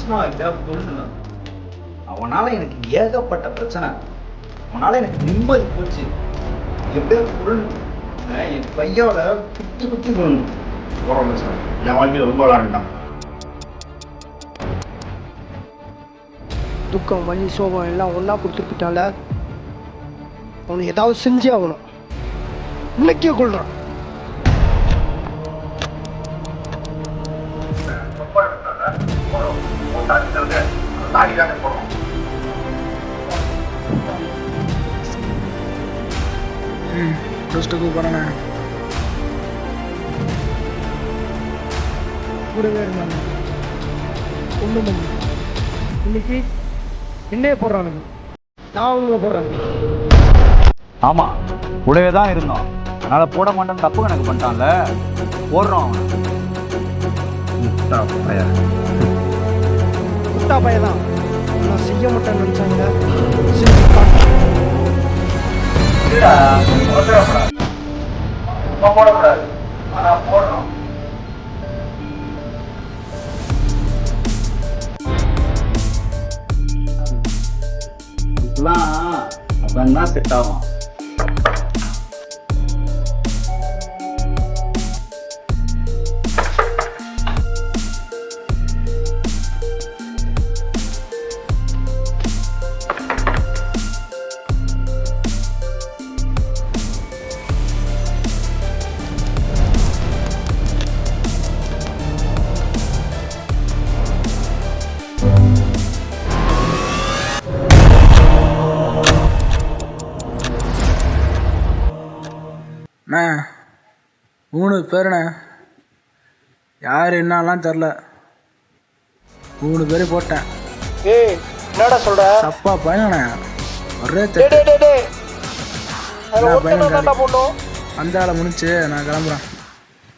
மனுஷனா இல்ல பொண்ணு. அவனால எனக்கு ஏகப்பட்ட பிரச்சனை. அவனால எனக்கு நிம்மதி போச்சு. எப்படியோ பொருள் என் பையால குத்தி குத்தி போடணும். போறோம் சார், என் வாழ்க்கையில் ரொம்ப விளாண்டுட்டான். துக்கம் வலி சோகம் எல்லாம் ஒன்றா கொடுத்துருப்பிட்டால. அவனுக்கு ஏதாவது செஞ்சே ஆகணும். இன்னைக்கே கொள்றான். போறேண்ணே கூடவே இருந்தாங்க. ஒன்று மணி இன்னைக்கு என்னையே போடுறானுங்க. நான் அவங்க போடுறேன். ஆமா, கூடவே தான் இருந்தோம். அதனால போட மாட்டேன்னு தப்பு கணக்கு பண்ணிட்டான்ல, போடுறோம். குட்டா பையதான். நான் செய்ய மாட்டேன்னு நினைச்சாங்க. போடக்கூடாது, ஆனா போடுறோம். அப்பதான் செட் ஆகும். அண்ணா 3 பேருண்ணே. யார் என்னலாம் தெரில. 3 பேர் போட்டேன். ஏய் என்னடா சொல்ற? தப்பா பையனண்ணே. ஒரே டேய் தட்டு. டேய் டேய். பையன் போட்டோம். அந்த ஆளை முடிச்சு நான் கிளம்புறேன்.